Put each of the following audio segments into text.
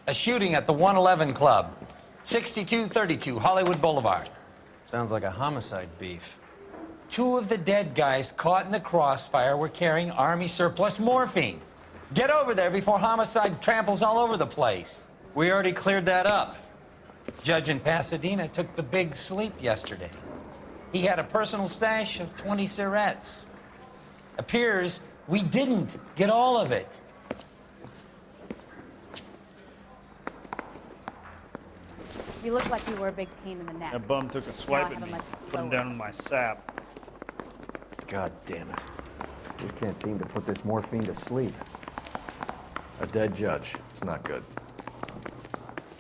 A shooting at the 111 Club, 6232 Hollywood Boulevard. Sounds like a homicide beef. 2 of the dead guys caught in the crossfire were carrying Army surplus morphine. Get over there before homicide tramples all over the place. We already cleared that up. Judge in Pasadena took the big sleep yesterday. He had a personal stash of 20 cigarettes. Appears we didn't get all of it. You look like you were a big pain in the neck. That bum took a swipe at me, put him down in my sap. God damn it. We can't seem to put this morphine to sleep. A dead judge. It's not good.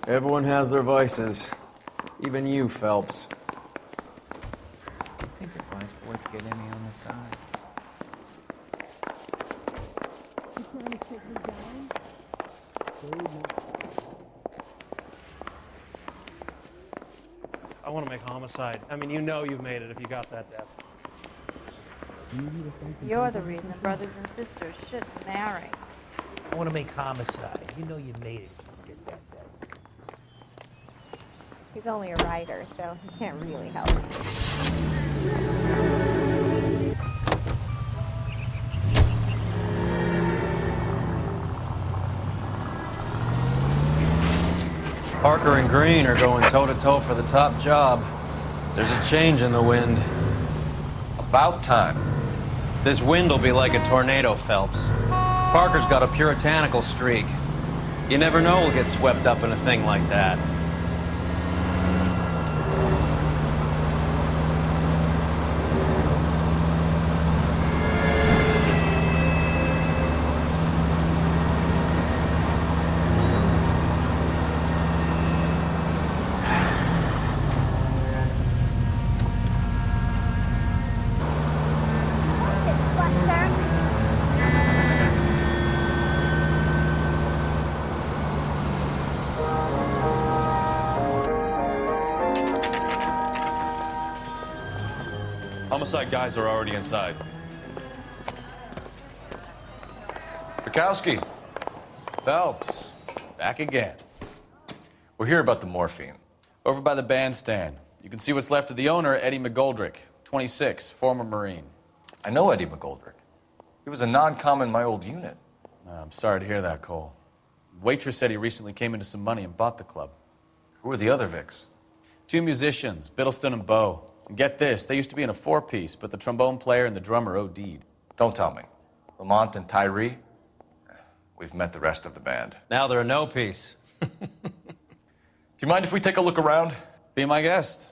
Everyone has their vices. Even you, Phelps. Do you think the vice boys get any on the side? I want to make homicide. I mean, you know you've made it if you got that death. You're the reason brothers and sisters shouldn't marry. I want to make homicide. You know you made it if you get that death. He's only a writer, so he can't really help. Parker and Green are going toe-to-toe for the top job. There's a change in the wind. About time. This wind will be like a tornado, Phelps. Parker's got a puritanical streak. You never know we'll get swept up in a thing like that. Homicide guys are already inside. Bukowski. Phelps, back again. We're here about the morphine. Over by the bandstand. You can see what's left of the owner, Eddie McGoldrick, 26, former Marine. I know Eddie McGoldrick. He was a non-com in my old unit. I'm sorry to hear that, Cole. Waitress said he recently came into some money and bought the club. Who are the other Vics? 2 musicians, Biddleston and Bowe. And get this, they used to be in a 4-piece, but the trombone player and the drummer OD'd. Don't tell me. Lamont and Tyree? We've met the rest of the band. Now they're a no-piece. Do you mind if we take a look around? Be my guest.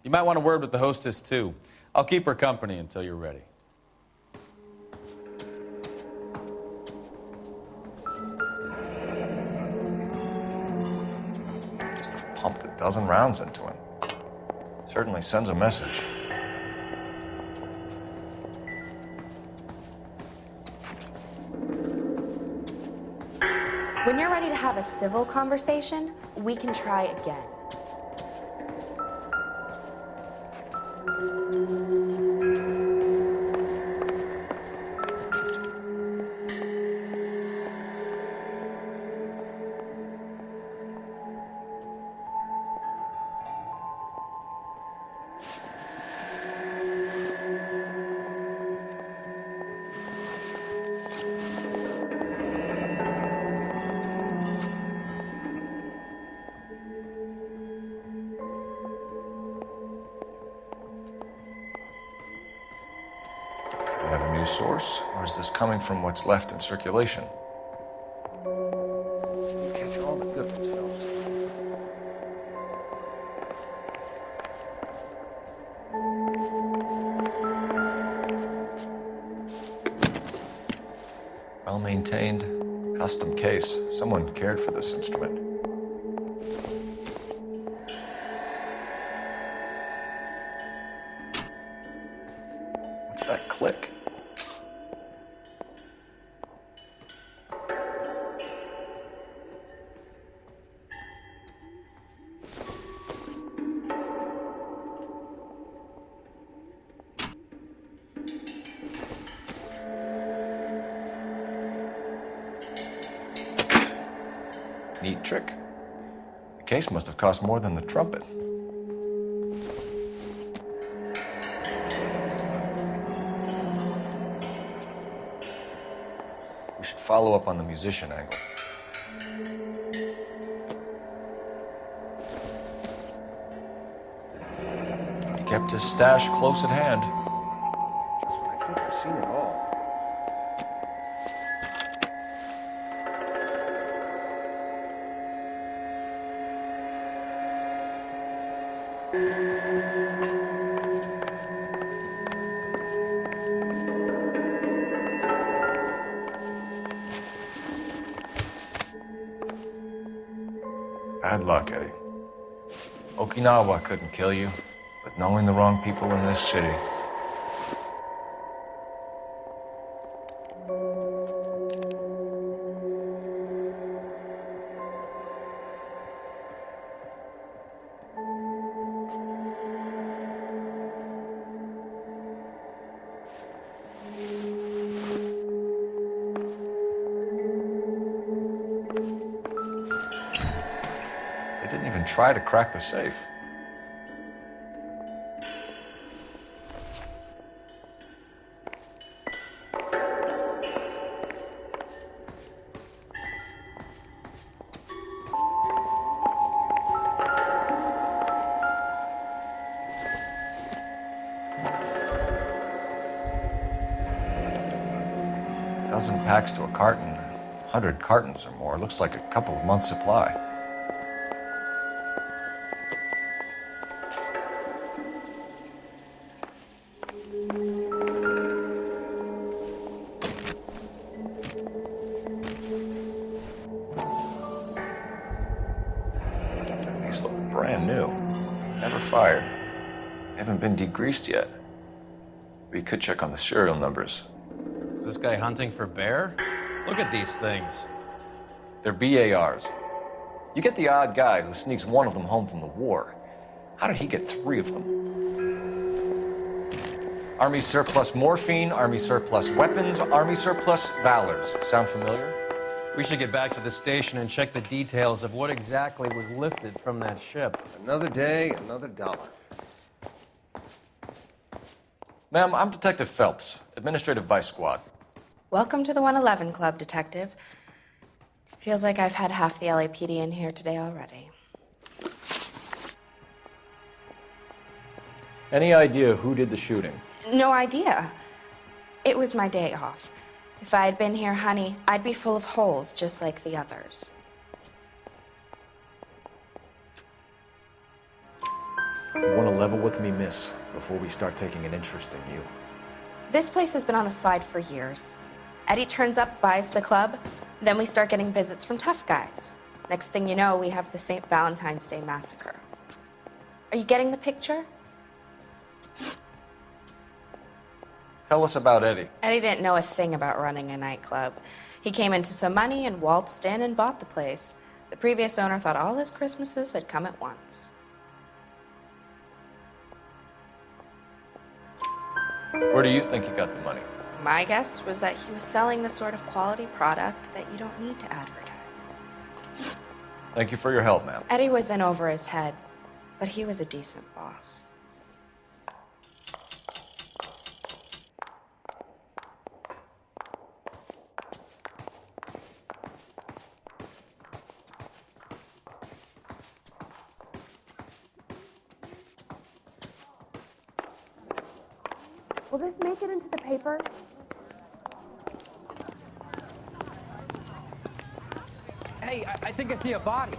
You might want a word with the hostess, too. I'll keep her company until you're ready. Just pumped a dozen rounds into him. Certainly sends a message. When you're ready to have a civil conversation, we can try again. Have a new source, or is this coming from what's left in circulation? Catch all the good ones, Phelps. Well-maintained, custom case. Someone cared for this instrument. What's that click? Neat trick? The case must have cost more than the trumpet. We should follow up on the musician angle. He kept his stash close at hand. That's what I think. I've seen it all. Bad luck, Eddie. Okinawa couldn't kill you, but knowing the wrong people in this city. They didn't even try to crack the safe. Dozen packs to a carton, 100 cartons or more. Looks like a couple of months' supply. These look brand new. Never fired. Haven't been degreased yet. We could check on the serial numbers. Is this guy hunting for bear? Look at these things. They're BARs. You get the odd guy who sneaks one of them home from the war. How did he get 3 of them? Army surplus morphine, Army surplus weapons, Army surplus valors. Sound familiar? We should get back to the station and check the details of what exactly was lifted from that ship. Another day, another dollar. Ma'am, I'm Detective Phelps, Administrative Vice Squad. Welcome to the 111 Club, Detective. Feels like I've had half the LAPD in here today already. Any idea who did the shooting? No idea. It was my day off. If I had been here, honey, I'd be full of holes just like the others. You want to level with me, miss, before we start taking an interest in you? This place has been on the slide for years. Eddie turns up, buys the club, then we start getting visits from tough guys. Next thing you know, we have the St. Valentine's Day massacre. Are you getting the picture? Tell us about Eddie. Eddie didn't know a thing about running a nightclub. He came into some money and waltzed in and bought the place. The previous owner thought all his Christmases had come at once. Where do you think he got the money? My guess was that he was selling the sort of quality product that you don't need to advertise. Thank you for your help, ma'am. Eddie was in over his head, but he was a decent boss. Will this make it into the paper? Hey, I think I see a body.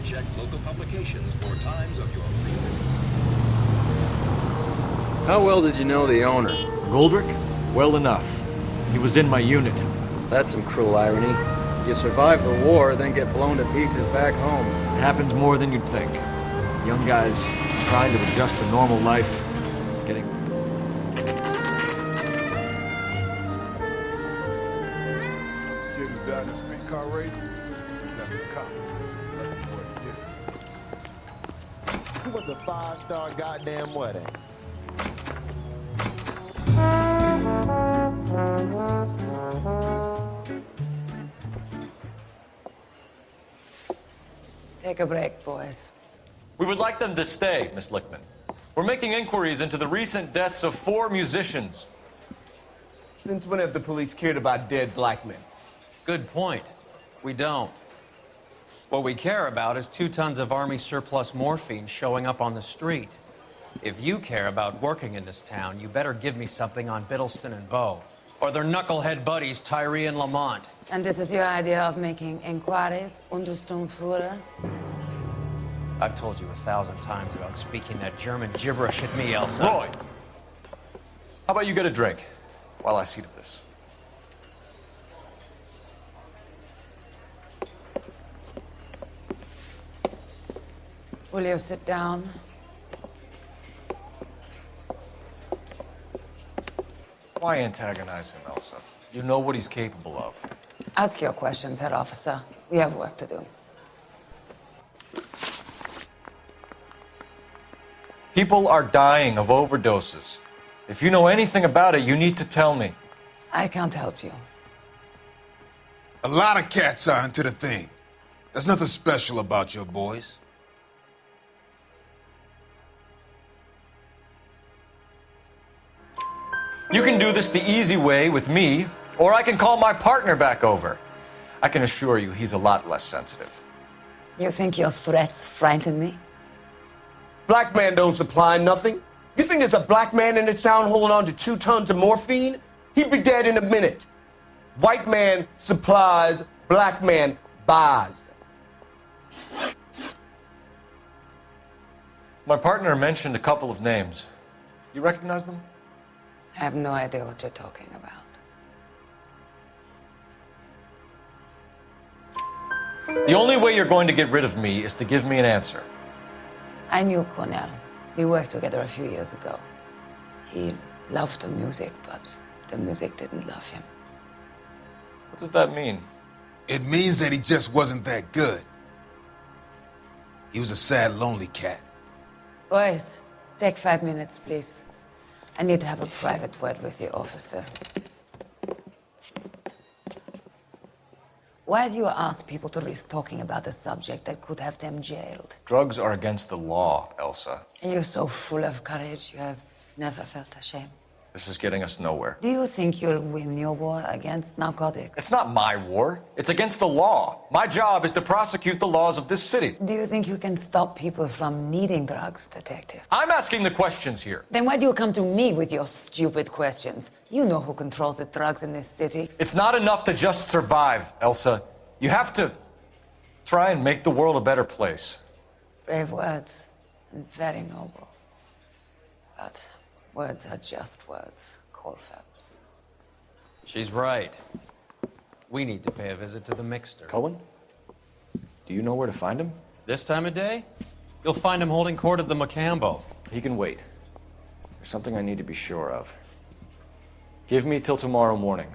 Check local publications for times of your favorite. How well did you know the owner? Goldrick? Well enough. He was in my unit. That's some cruel irony. You survive the war, then get blown to pieces back home. It happens more than you'd think. Young guys trying to adjust to normal life, getting... Getting down the streetcar race? That's the cop. Who was a 5-star goddamn wedding? Take a break, boys. We would like them to stay, Miss Lickman. We're making inquiries into the recent deaths of 4 musicians. Since when have the police cared about dead black men? Good point. We don't. What we care about is 2 tons of Army surplus morphine showing up on the street. If you care about working in this town, you better give me something on Biddleston and Bow, or their knucklehead buddies Tyree and Lamont. And this is your idea of making inquiries, Untersturmführer? I've told you 1,000 times about speaking that German gibberish at me, Elsa. Roy! How about you get a drink while I see to this? Will you sit down? Why antagonize him, Elsa? You know what he's capable of. Ask your questions, head officer. We have work to do. People are dying of overdoses. If you know anything about it, you need to tell me. I can't help you. A lot of cats are into the thing. There's nothing special about your boys. You can do this the easy way with me, or I can call my partner back over. I can assure you he's a lot less sensitive. You think your threats frighten me? Black man don't supply nothing. You think there's a black man in this town holding on to 2 tons of morphine? He'd be dead in a minute. White man supplies, black man buys. My partner mentioned a couple of names. You recognize them? I have no idea what you're talking about. The only way you're going to get rid of me is to give me an answer. I knew Cornell. We worked together a few years ago. He loved the music, but the music didn't love him. What does that mean? It means that he just wasn't that good. He was a sad, lonely cat. Boys, take 5 minutes, please. I need to have a private word with you, officer. Why do you ask people to risk talking about a subject that could have them jailed? Drugs are against the law, Elsa. And you're so full of courage, you have never felt ashamed. This is getting us nowhere. Do you think you'll win your war against narcotics? It's not my war. It's against the law. My job is to prosecute the laws of this city. Do you think you can stop people from needing drugs, detective? I'm asking the questions here. Then why do you come to me with your stupid questions? You know who controls the drugs in this city. It's not enough to just survive, Elsa. You have to try and make the world a better place. Brave words, and very noble. But words are just words, colephelps. She's right. We need to pay a visit to the Mixter. Cohen? Do you know where to find him? This time of day? You'll find him holding court at the Macambo. He can wait. There's something I need to be sure of. Give me till tomorrow morning.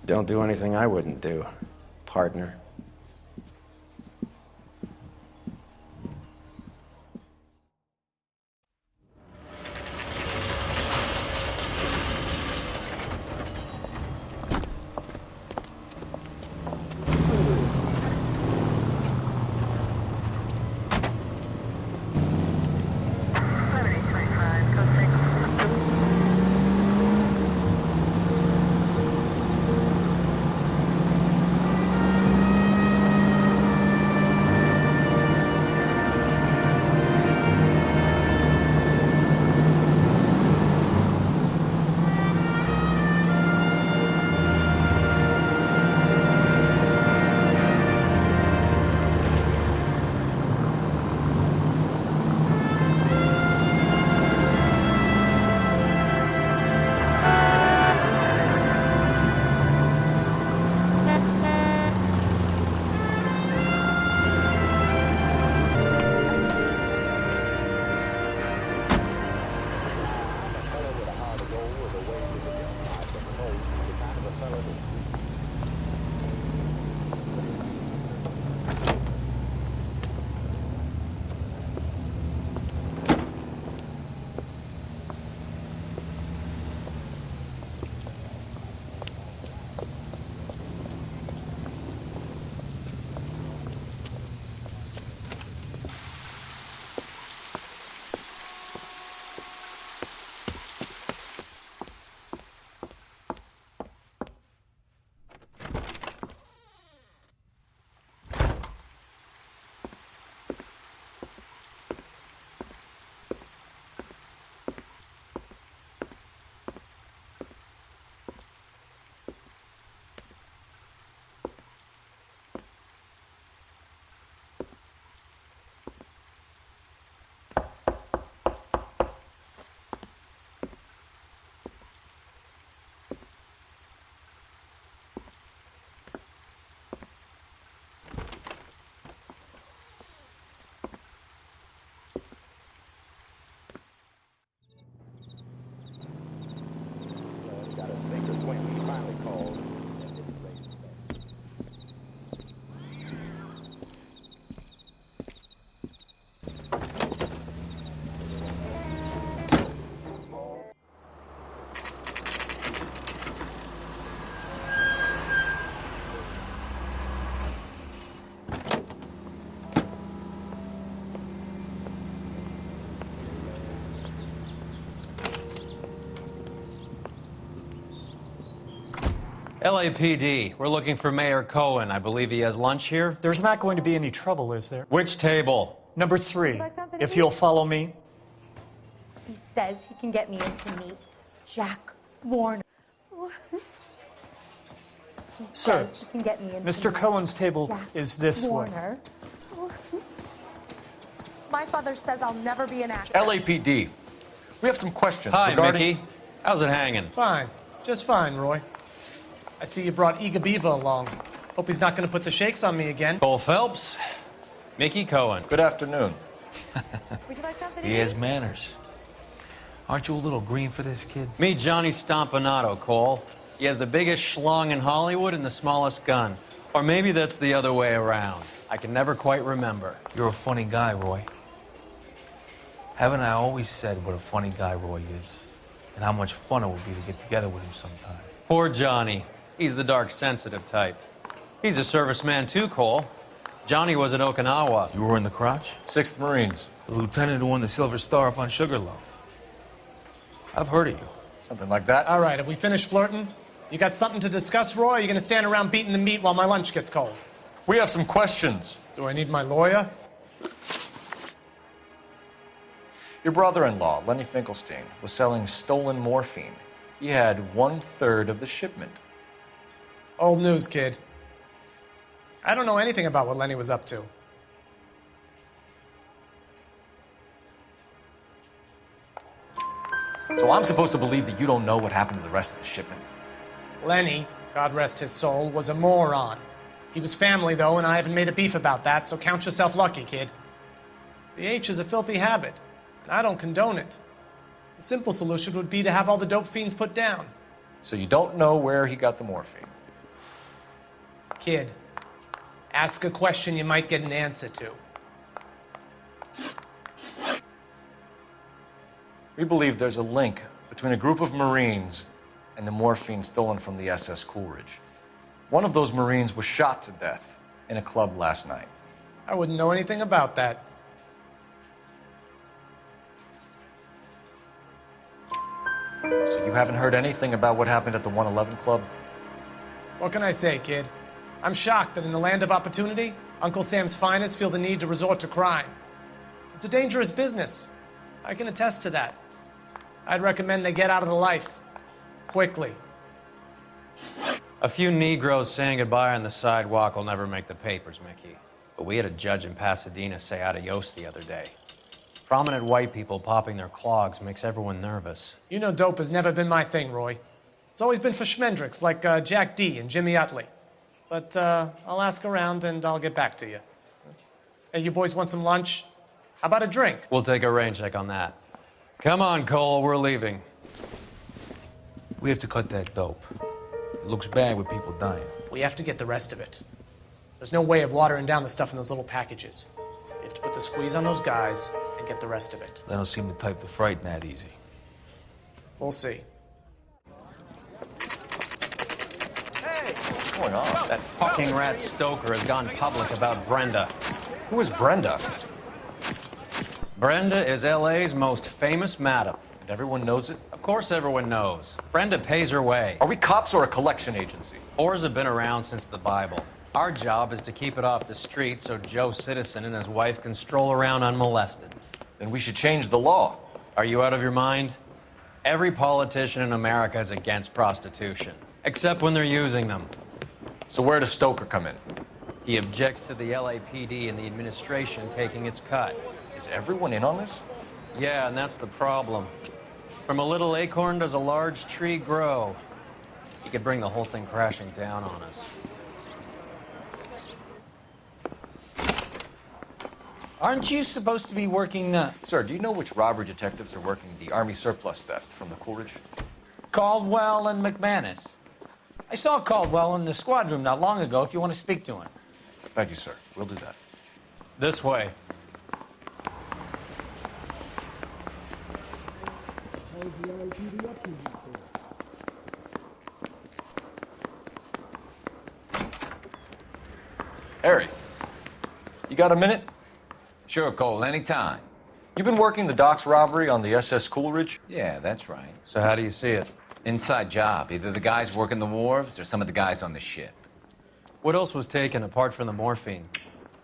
Don't do anything I wouldn't do, partner. LAPD, we're looking for Mayor Cohen. I believe he has lunch here. There's not going to be any trouble, is there? Which table? Number 3, if you'll follow me. He says he can get me in to meet Jack Warner. Sir, He can get me in Mr. Cohen's table Jack is this way. Warner. My father says I'll never be an actor. LAPD. We have some questions Hi, regarding... Mickey. How's it hanging? Fine. Just fine, Roy. I see you brought Iga Beaver along. Hope he's not going to put the shakes on me again. Colephelps, Mickey Cohen. Good afternoon. Would you like something to He eat? has manners. Aren't you a little green for this kid? Meet Johnny Stompanato, Cole. He has the biggest schlong in Hollywood and the smallest gun. Or maybe that's the other way around. I can never quite remember. You're a funny guy, Roy. Haven't I always said what a funny guy Roy is? And how much fun it would be to get together with him sometime. Poor Johnny. He's the dark, sensitive type. He's a serviceman too, Cole. Johnny was at Okinawa. You were in the crotch? 6th Marines. The lieutenant who won the Silver Star up on Sugarloaf. I've heard of you. Something like that. All right, have we finished flirting? You got something to discuss, Roy? Or are you going to stand around beating the meat while my lunch gets cold? We have some questions. Do I need my lawyer? Your brother-in-law, Lenny Finkelstein, was selling stolen morphine. He had 1/3 of the shipment. Old news, kid. I don't know anything about what Lenny was up to. So I'm supposed to believe that you don't know what happened to the rest of the shipment? Lenny, God rest his soul, was a moron. He was family, though, and I haven't made a beef about that, so count yourself lucky, kid. The H is a filthy habit, and I don't condone it. The simple solution would be to have all the dope fiends put down. So you don't know where he got the morphine? Kid, ask a question you might get an answer to. We believe there's a link between a group of Marines and the morphine stolen from the SS Coolidge. One of those Marines was shot to death in a club last night. I wouldn't know anything about that. So you haven't heard anything about what happened at the 111 Club? What can I say, kid? I'm shocked that in the land of opportunity, Uncle Sam's finest feel the need to resort to crime. It's a dangerous business. I can attest to that. I'd recommend they get out of the life. Quickly. A few Negroes saying goodbye on the sidewalk will never make the papers, Mickey. But we had a judge in Pasadena say adios the other day. Prominent white people popping their clogs makes everyone nervous. You know dope has never been my thing, Roy. It's always been for schmendricks like Jack D. and Jimmy Utley. But I'll ask around and I'll get back to you. Hey, you boys want some lunch? How about a drink? We'll take a rain check on that. Come on, Cole, we're leaving. We have to cut that dope. It looks bad with people dying. We have to get the rest of it. There's no way of watering down the stuff in those little packages. You have to put the squeeze on those guys and get the rest of it. They don't seem the type to frighten that easy. We'll see. What's going on? That fucking rat Stoker has gone public about Brenda. Who is Brenda? Brenda is LA's most famous madam. And everyone knows it? Of course everyone knows. Brenda pays her way. Are we cops or a collection agency? Whores have been around since the Bible. Our job is to keep it off the street so Joe Citizen and his wife can stroll around unmolested. Then we should change the law. Are you out of your mind? Every politician in America is against prostitution, except when they're using them. So where does Stoker come in? He objects to the LAPD and the administration taking its cut. Is everyone in on this? Yeah, and that's the problem. From a little acorn does a large tree grow. He could bring the whole thing crashing down on us. Aren't you supposed to be working the... Sir, do you know which robbery detectives are working the Army surplus theft from the Coolidge? Caldwell and McManus. I saw Caldwell in the squad room not long ago if you want to speak to him. Thank you, sir. We'll do that. This way. Harry, you got a minute? Sure, Cole, anytime. You've been working the docks robbery on the SS Coolidge? Yeah, that's right. So how do you see it? Inside job. Either the guys working the wharves or some of the guys on the ship. What else was taken apart from the morphine?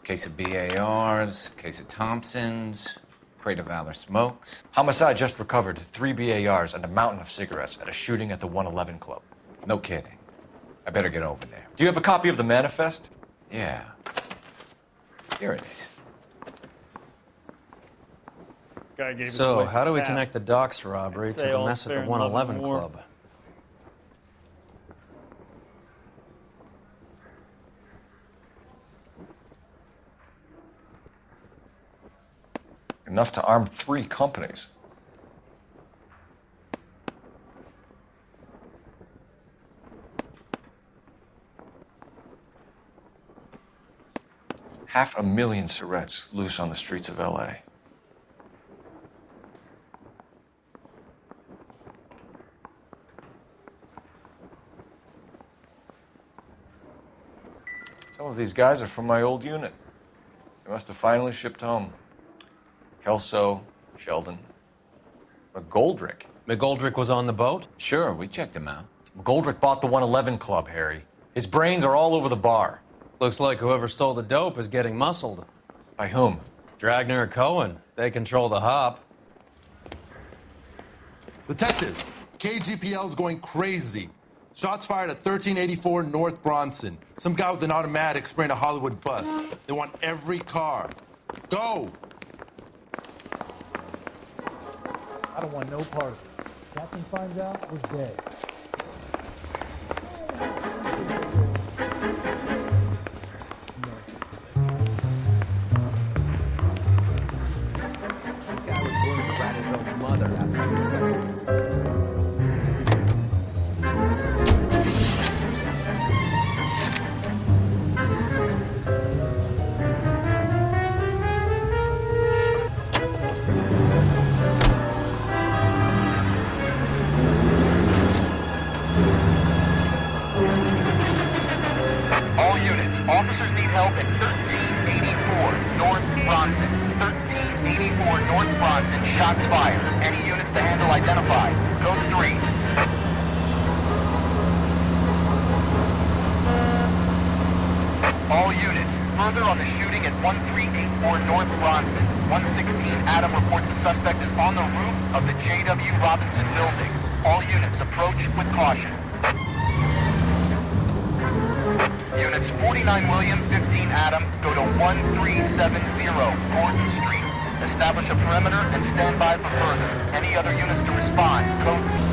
Case of BARs, case of Thompsons, crate of Valor smokes. Homicide just recovered 3 BARs and a mountain of cigarettes at a shooting at the 111 Club. No kidding. I better get over there. Do you have a copy of the manifest? Yeah. Here it is. Guy gave us So, away how do we tap. connect the docks robbery to Say the all's mess at fair the in love and 111 war. Club? Enough to arm 3 companies. $500,000 cigarettes loose on the streets of LA. Some of these guys are from my old unit. They must have finally shipped home. Kelso, Sheldon, McGoldrick. McGoldrick was on the boat? Sure, we checked him out. McGoldrick bought the 111 Club, Harry. His brains are all over the bar. Looks like whoever stole the dope is getting muscled. By whom? Dragner or Cohen. They control the hop. Detectives, KGPL's going crazy. Shots fired at 1384 North Bronson. Some guy with an automatic spraying a Hollywood bus. They want every car. Go! I don't want no part of it. Captain finds out, we're dead. This guy was going to rat his own mother after All units, officers need help at 1384 North Bronson. 1384 North Bronson, shots fired. Any units to handle identified. Code 3. All units, further on the shooting at 1384 North Bronson. 116 Adam reports the suspect is on the roof of the J.W. Robinson building. All units approach with caution. Units 49 William, 15 Adam, go to 1370 Gordon Street. Establish a perimeter and stand by for further. Any other units to respond, code...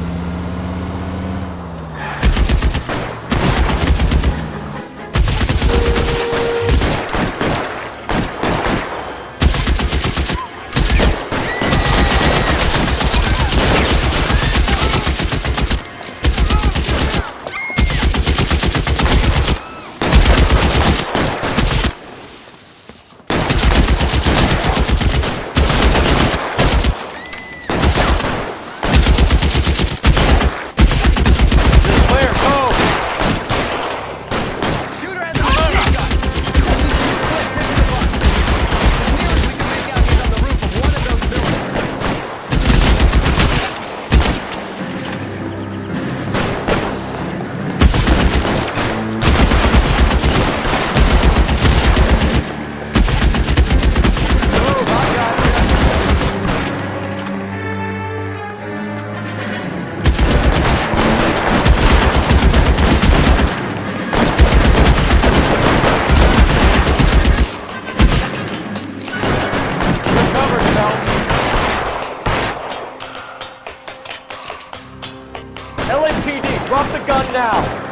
LAPD, drop the gun now!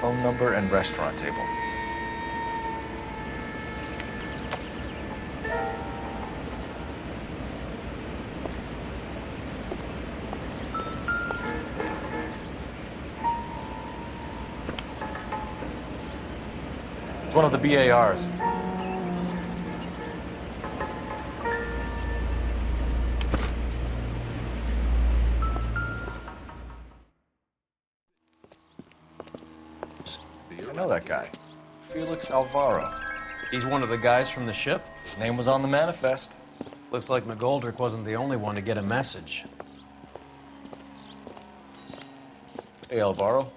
phone number and restaurant table. It's one of the BARs. I know that guy. Felix Alvaro. He's one of the guys from the ship? His name was on the manifest. Looks like McGoldrick wasn't the only one to get a message. Hey, Alvaro.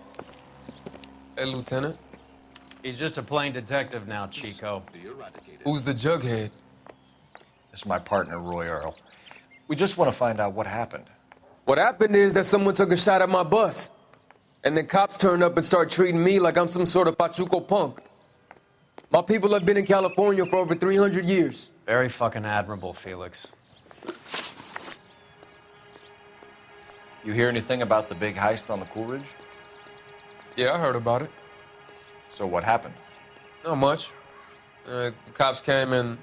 Hey, Lieutenant. He's just a plain detective now, Chico. Who's the jughead? This is my partner, Roy Earl. We just want to find out what happened. What happened is that someone took a shot at my bus. And then cops turned up and started treating me like I'm some sort of Pachuco punk. My people have been in California for over 300 years. Very fucking admirable, Felix. You hear anything about the big heist on the Coolidge? Yeah, I heard about it. So what happened? Not much. The cops came and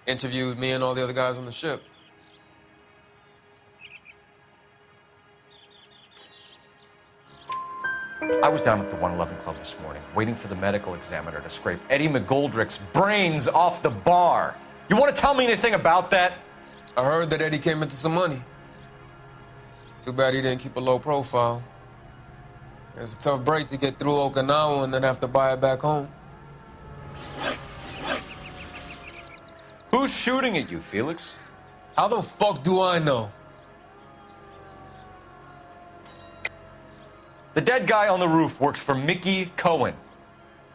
interviewed me and all the other guys on the ship. I was down at the 111 Club this morning, waiting for the medical examiner to scrape Eddie McGoldrick's brains off the bar. You want to tell me anything about that? I heard that Eddie came into some money. Too bad he didn't keep a low profile. It was a tough break to get through Okinawa and then have to buy it back home. Who's shooting at you, Felix? How the fuck do I know? The dead guy on the roof works for Mickey Cohen.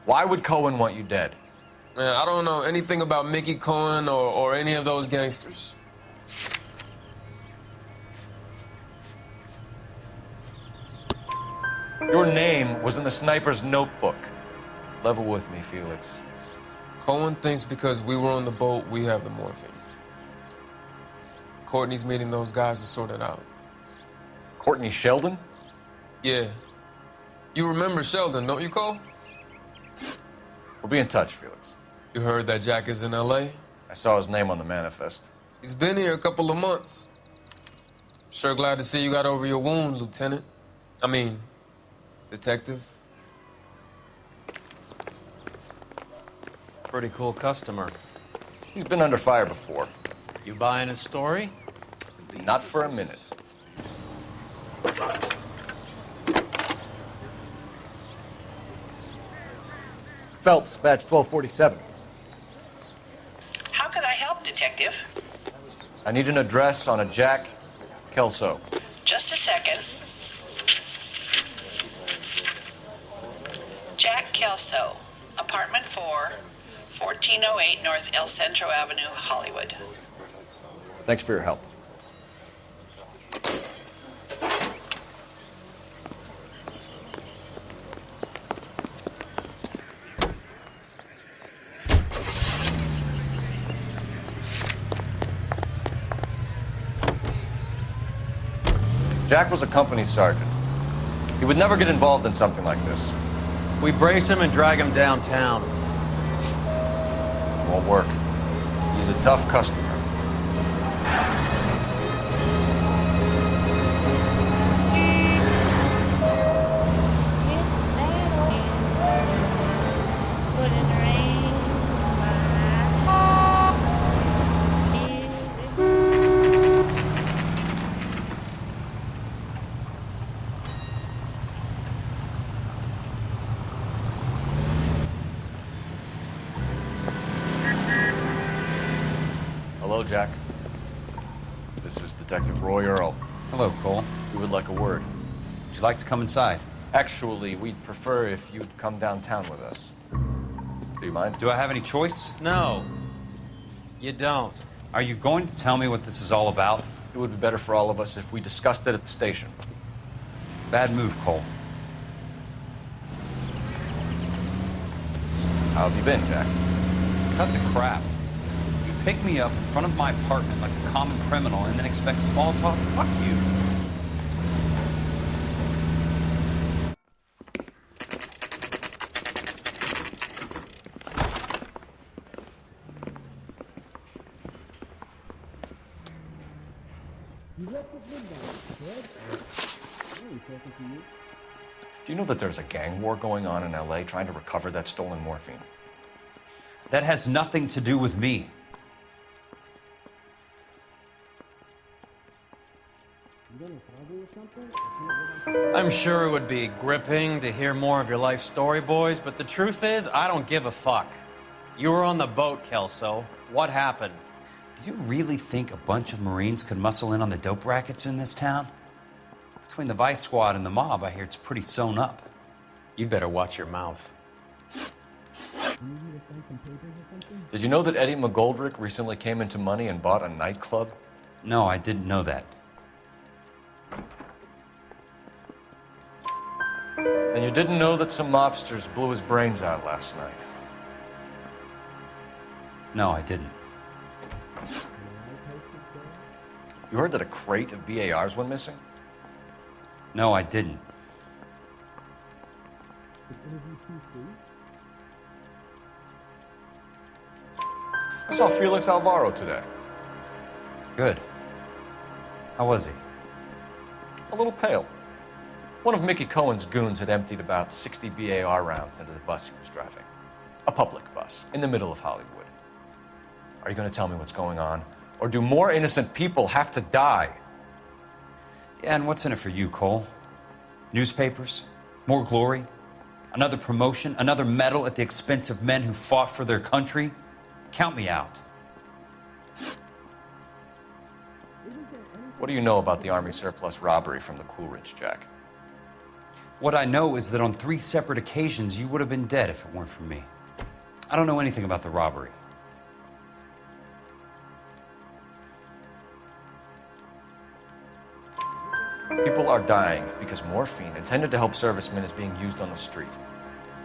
Why would Cohen want you dead? Man, I don't know anything about Mickey Cohen or any of those gangsters. Your name was in the sniper's notebook. Level with me, Felix. Cohen thinks because we were on the boat, we have the morphine. Courtney's meeting those guys to sort it out. Courtney Sheldon? Yeah. You remember Sheldon, don't you, Cole? We'll be in touch, Felix. You heard that Jack is in L.A.? I saw his name on the manifest. He's been here a couple of months. Sure glad to see you got over your wound, Lieutenant. I mean, Detective. Pretty cool customer. He's been under fire before. You buying his story? Not for a minute. Phelps, badge 1247. How can I help, Detective? I need an address on a Jack Kelso. Just a second. Jack Kelso, apartment 4, 1408 North El Centro Avenue, Hollywood. Thanks for your help. Jack was a company sergeant. He would never get involved in something like this. We brace him and drag him downtown. Won't work. He's a tough customer. Hello, Jack. This is Detective Roy Earl. Hello, Cole. We would like a word. Would you like to come inside? Actually, we'd prefer if you'd come downtown with us. Do you mind? Do I have any choice? No, you don't. Are you going to tell me what this is all about? It would be better for all of us if we discussed it at the station. Bad move, Cole. How have you been, Jack? Cut the crap. You pick me up in front of my apartment like a common criminal and then expect small talk? Fuck you. Do you know that there's a gang war going on in LA trying to recover that stolen morphine? That has nothing to do with me. I'm sure it would be gripping to hear more of your life story, boys, but the truth is, I don't give a fuck. You were on the boat, Kelso. What happened? Do you really think a bunch of Marines could muscle in on the dope rackets in this town? Between the Vice Squad and the mob, I hear it's pretty sewn up. You'd better watch your mouth. Did you know that Eddie McGoldrick recently came into money and bought a nightclub? No, I didn't know that. And you didn't know that some mobsters blew his brains out last night? No, I didn't. You heard that a crate of BARs went missing? No, I didn't. I saw Felix Alvaro today. Good. How was he? A little pale. One of Mickey Cohen's goons had emptied about 60 BAR rounds into the bus he was driving. A public bus, in the middle of Hollywood. Are you going to tell me what's going on? Or do more innocent people have to die? Yeah, and what's in it for you, Cole? Newspapers? More glory? Another promotion? Another medal at the expense of men who fought for their country? Count me out. What do you know about the Army surplus robbery from the Coolidge, Jack? What I know is that on 3 separate occasions, you would have been dead if it weren't for me. I don't know anything about the robbery. People are dying because morphine intended to help servicemen is being used on the street.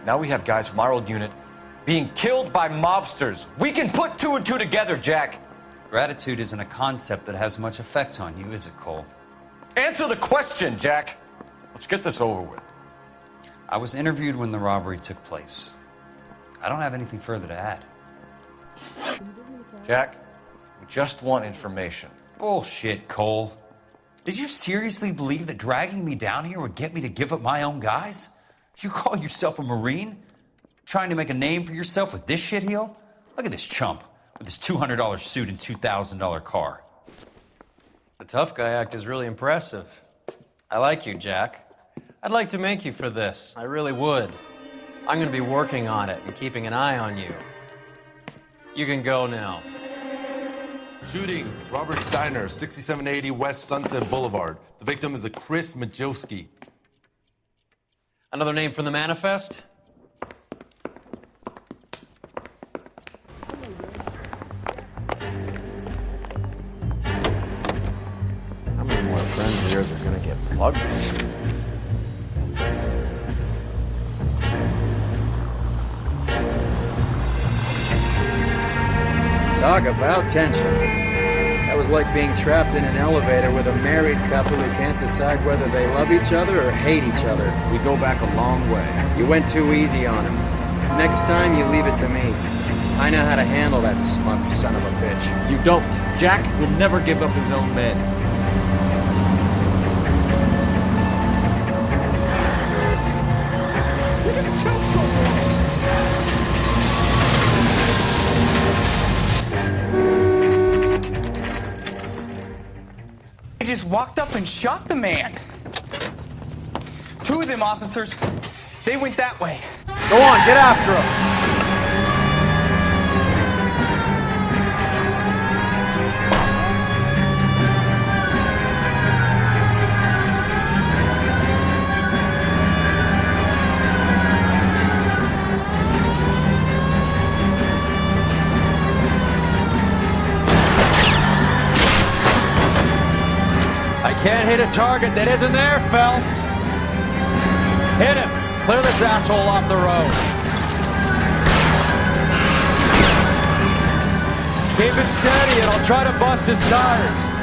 Now we have guys from our old unit being killed by mobsters. We can put 2 and 2 together, Jack. Gratitude isn't a concept that has much effect on you, is it, Cole? Answer the question, Jack. Let's get this over with. I was interviewed when the robbery took place. I don't have anything further to add. Jack, we just want information. Bullshit, Cole. Did you seriously believe that dragging me down here would get me to give up my own guys? You call yourself a Marine? Trying to make a name for yourself with this shitheel? Look at this chump with his $200 suit and $2,000 car. The tough guy act is really impressive. I like you, Jack. I'd like to make you for this. I really would. I'm going to be working on it and keeping an eye on you. You can go now. Shooting, Robert Steiner, 6780 West Sunset Boulevard. The victim is a Chris Majowski. Another name from the manifest? How many more friends of yours are gonna get plugged? Talk about tension. That was like being trapped in an elevator with a married couple who can't decide whether they love each other or hate each other. We go back a long way. You went too easy on him. Next time, you leave it to me. I know how to handle that smug son of a bitch. You don't. Jack will never give up his own men. They just walked up and shot the man. 2 of them officers, they went that way. Go on, get after him. Can't hit a target that isn't there, Phelps. Hit him. Clear this asshole off the road. Keep it steady and I'll try to bust his tires.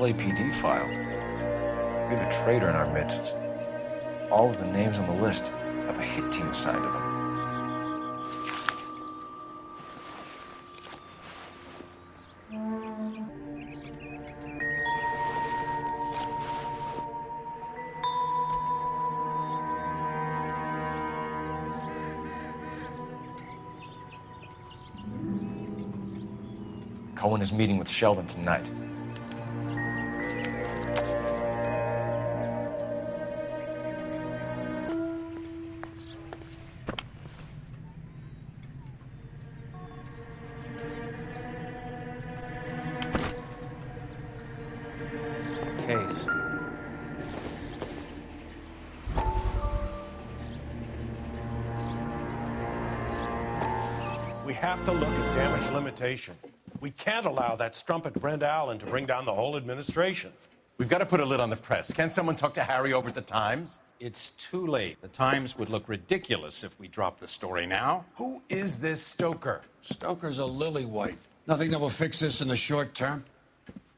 LAPD file. We have a traitor in our midst. All of the names on the list have a hit team assigned to them. Cohen is meeting with Sheldon tonight. Case. We have to look at damage limitation. We can't allow that strumpet Brent Allen to bring down the whole administration. We've got to put a lid on the press. Can't someone talk to Harry over at the Times? It's too late. The Times would look ridiculous if we dropped the story now. Who is this Stoker? Stoker's a lily-white. Nothing that will fix this in the short term.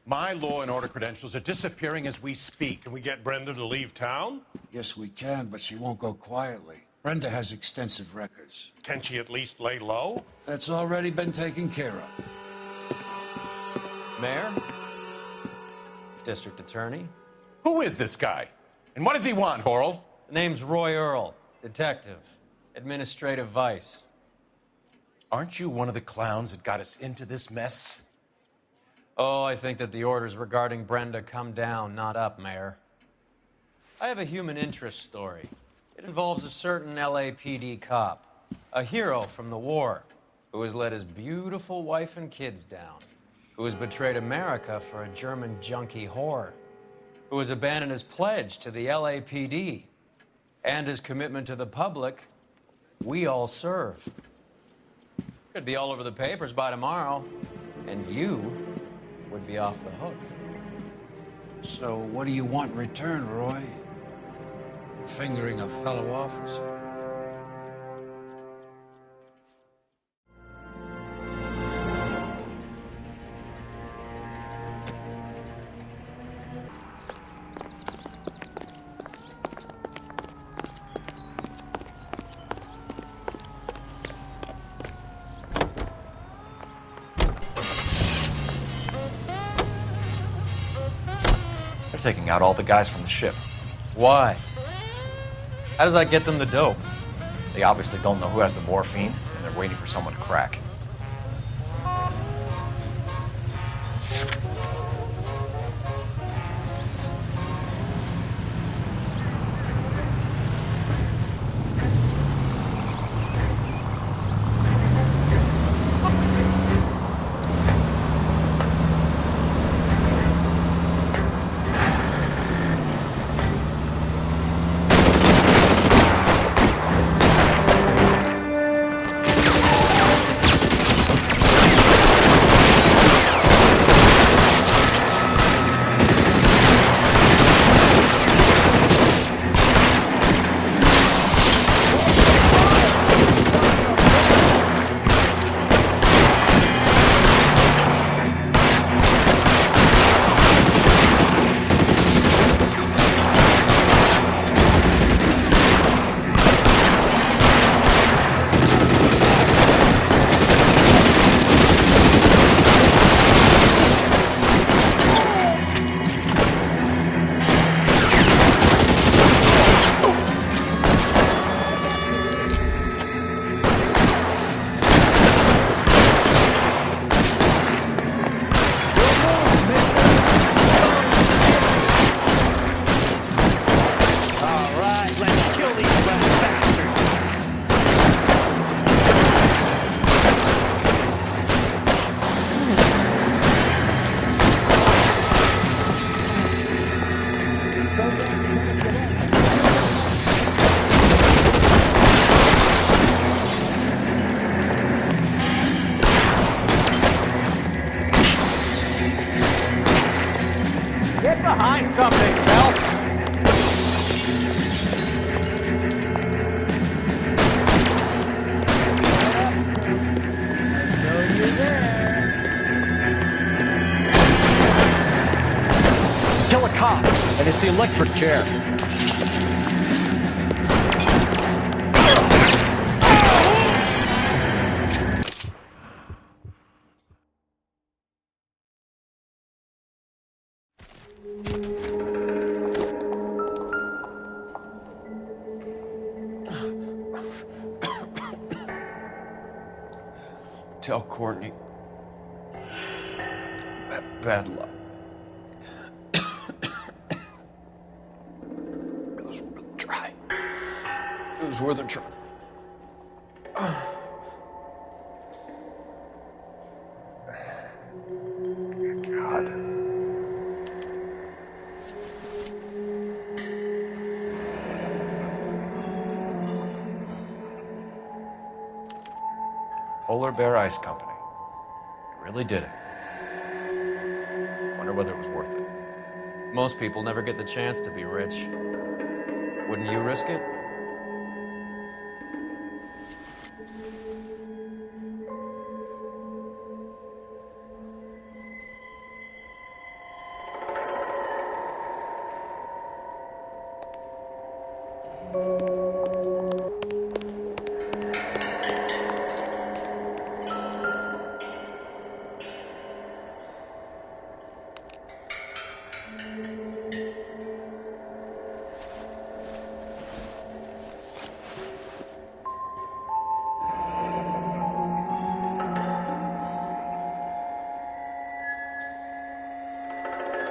My law and order credentials are disappearing as we speak. Can we get Brenda to leave town? Yes, we can, but she won't go quietly. Brenda has extensive records. Can she at least lay low? That's already been taken care of. Mayor? District Attorney? Who is this guy? And what does he want, Horrell? The name's Roy Earl, detective, administrative vice. Aren't you one of the clowns that got us into this mess? Oh, I think that the orders regarding Brenda come down, not up, Mayor. I have a human interest story. It involves a certain LAPD cop, a hero from the war, who has let his beautiful wife and kids down, who has betrayed America for a German junkie whore, who has abandoned his pledge to the LAPD and his commitment to the public. We all serve. Could be all over the papers by tomorrow, and you would be off the hook. So what do you want in return, Roy? Fingering a fellow officer? They're taking out all the guys from the ship. Why? How does that get them the dope? They obviously don't know who has the morphine, and they're waiting for someone to crack. and it's the electric chair. Tell Courtney. Bad luck. It was worth a try. It was worth a try. God. Polar Bear Ice Company. You really did it. Wonder whether it was worth it. Most people never get the chance to be rich. Wouldn't you risk it?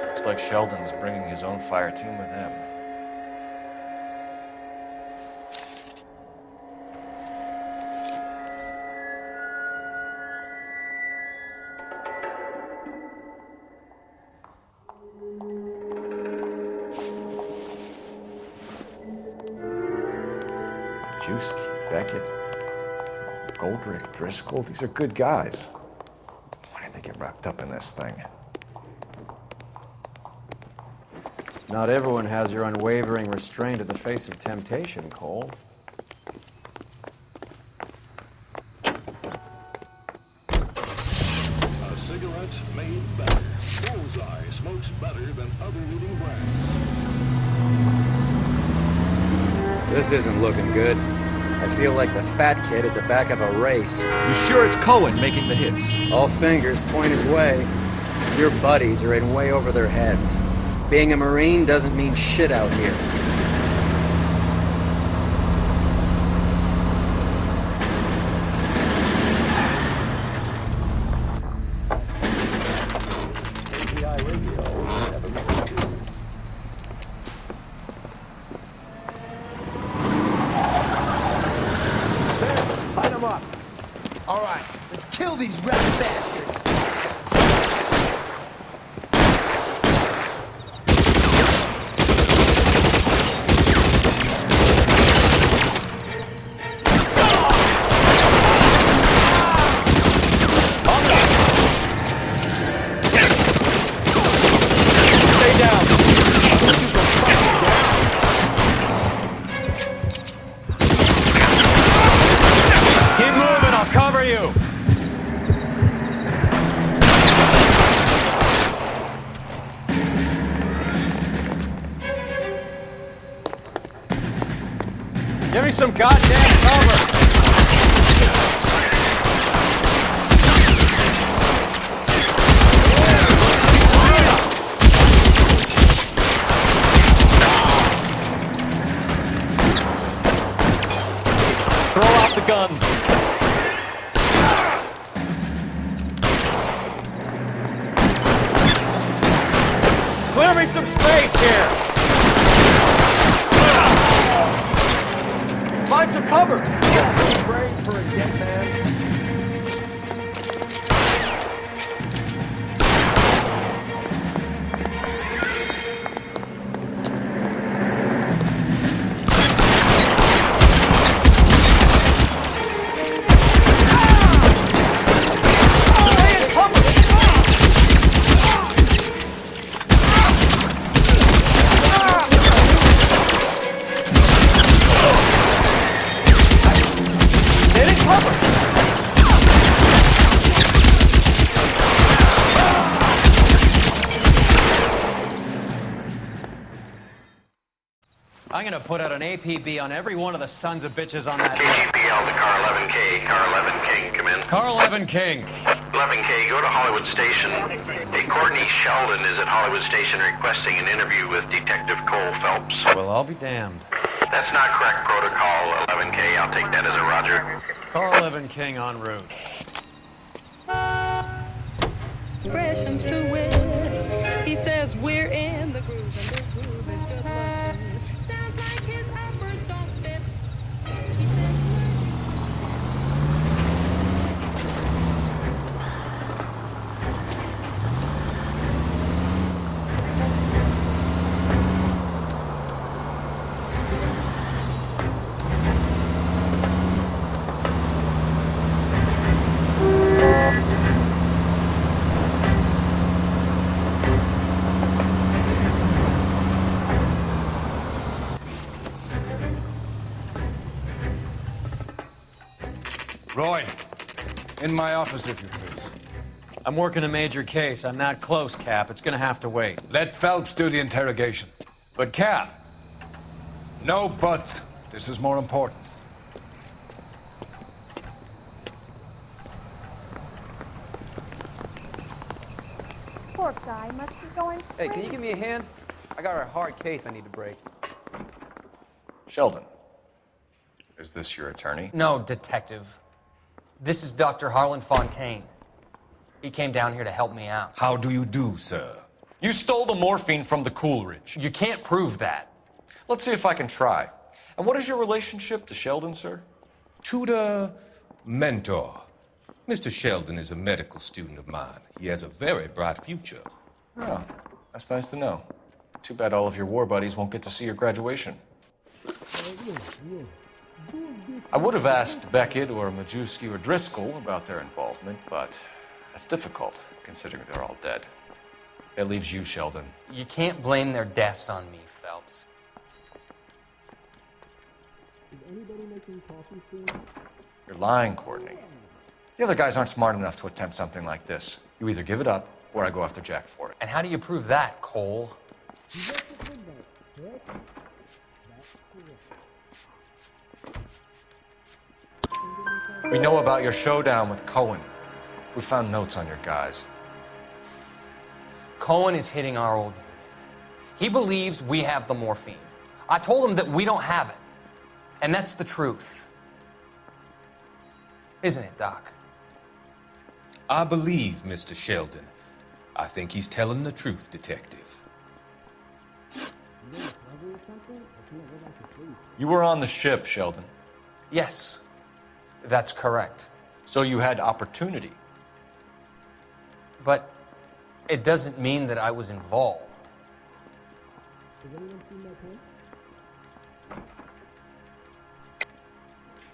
Looks like Sheldon's bringing his own fire team with him. Juski, Beckett, Goldrick, Driscoll, these are good guys. Why did they get wrapped up in this thing? Not everyone has your unwavering restraint in the face of temptation, Cole. A cigarette made better. Bullseye smokes better than other leading brands. This isn't looking good. I feel like the fat kid at the back of a race. You sure it's Cohen making the hits? All fingers point his way. Your buddies are in way over their heads. Being a Marine doesn't mean shit out here. Line them up. All right, let's kill these rat bastards. Give me some goddamn cover! Throw out the guns. Clear me some space here! Find some cover! Praying for a dead man. Cover! gonna put out an APB on every one of the sons of bitches on that KGPL to car 11K. Car 11 King, come in. Car 11 King. 11K, go to Hollywood Station. Hey, Courtney Sheldon is at Hollywood Station requesting an interview with Detective Colephelps. Well, I'll be damned. That's not correct protocol, 11K. I'll take that as a roger. Car 11 King en route. Expressions to it. He says we're in the groove, and the groove is good looking. Sounds like his uppers don't fit. Roy, in my office, if you please. I'm working a major case. I'm not close, Cap. It's gonna have to wait. Let Phelps do the interrogation. But, Cap. No buts. This is more important. Poor guy must be going Hey, can you give me a hand? I got a hard case I need to break. Sheldon, is this your attorney? No, Detective. This is Dr. Harlan Fontaine. He came down here to help me out. How do you do, sir? You stole the morphine from the Coolidge. You can't prove that. Let's see if I can try. And what is your relationship to Sheldon, sir? Tutor, mentor. Mr. Sheldon is a medical student of mine. He has a very bright future. Oh, that's nice to know. Too bad all of your war buddies won't get to see your graduation. I would have asked Beckett or Majewski or Driscoll about their involvement, but that's difficult, considering they're all dead. That leaves you, Sheldon. You can't blame their deaths on me, Phelps. You're lying, Courtney. The other guys aren't smart enough to attempt something like this. You either give it up, or I go after Jack for it. And how do you prove that, Cole? We know about your showdown with Cohen. We found notes on your guys. Cohen is hitting our old unit. He believes we have the morphine. I told him that we don't have it. And that's the truth. Isn't it, Doc? I believe Mr. Sheldon. I think he's telling the truth, Detective. You were on the ship, Sheldon. Yes, that's correct. So you had opportunity. But it doesn't mean that I was involved.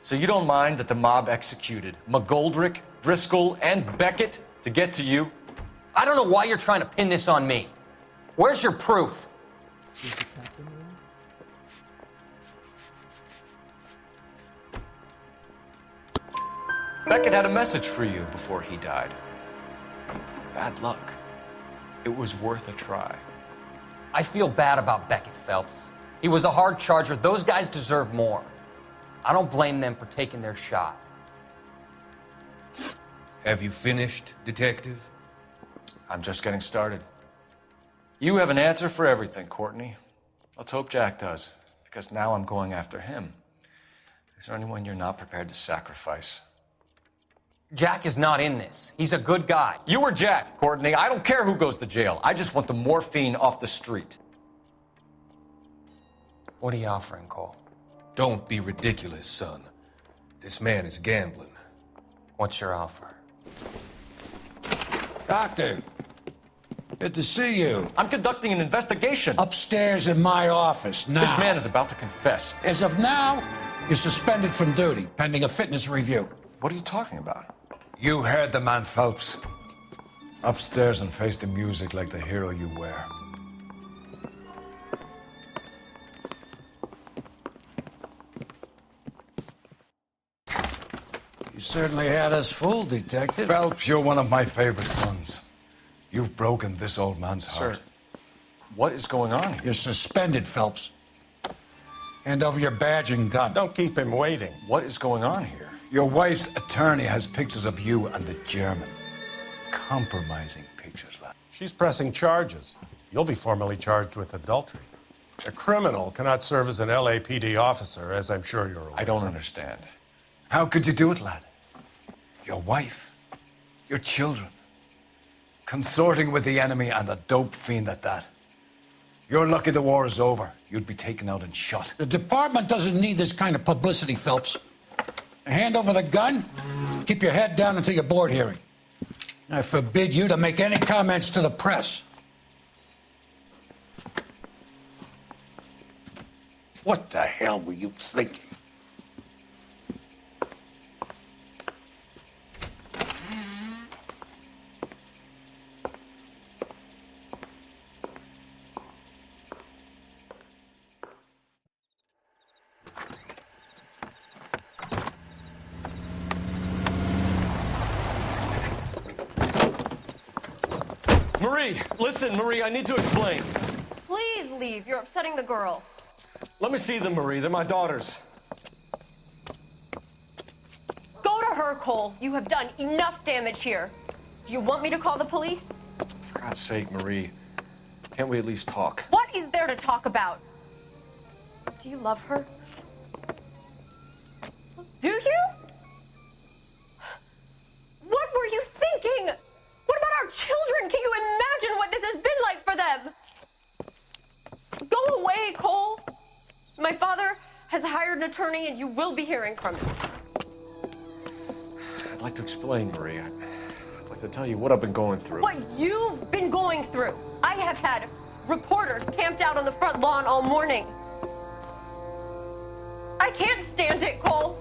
So you don't mind that the mob executed McGoldrick, Driscoll, and Beckett to get to you? I don't know why you're trying to pin this on me. Where's your proof? Beckett had a message for you before he died. Bad luck. It was worth a try. I feel bad about Beckett, Phelps. He was a hard charger. Those guys deserve more. I don't blame them for taking their shot. Have you finished, Detective? I'm just getting started. You have an answer for everything, Courtney. Let's hope Jack does, because now I'm going after him. Is there anyone you're not prepared to sacrifice? Jack is not in this. He's a good guy. You were Jack, Courtney. I don't care who goes to jail. I just want the morphine off the street. What are you offering, Cole? Don't be ridiculous, son. This man is gambling. What's your offer? Doctor, good to see you. I'm conducting an investigation. Upstairs in my office now. This man is about to confess. As of now, you're suspended from duty, pending a fitness review. What are you talking about? You heard the man, Phelps. Upstairs and face the music like the hero you were. You certainly had us fooled, Detective. Phelps, you're one of my favorite sons. You've broken this old man's heart. Sir, what is going on here? You're suspended, Phelps. Hand over your badge and gun. Don't keep him waiting. What is going on here? Your wife's attorney has pictures of you and the German. Compromising pictures, lad. She's pressing charges. You'll be formally charged with adultery. A criminal cannot serve as an LAPD officer, as I'm sure you're aware. I don't understand. How could you do it, lad? Your wife, your children, consorting with the enemy and a dope fiend at that. You're lucky the war is over. You'd be taken out and shot. The department doesn't need this kind of publicity, Phelps. Hand over the gun, keep your head down until your board hearing. I forbid you to make any comments to the press. What the hell were you thinking? Marie, listen, Marie, I need to explain. Please leave. You're upsetting the girls. Let me see them, Marie. They're my daughters. Go to her, Cole. You have done enough damage here. Do you want me to call the police? For God's sake, Marie, can't we at least talk? What is there to talk about? Do you love her? Do you? What were you thinking? What about our children? Can you imagine what this has been like for them? Go away, Cole. My father has hired an attorney and you will be hearing from him. I'd like to explain, Marie. I'd like to tell you what I've been going through. What you've been going through. I have had reporters camped out on the front lawn all morning. I can't stand it, Cole.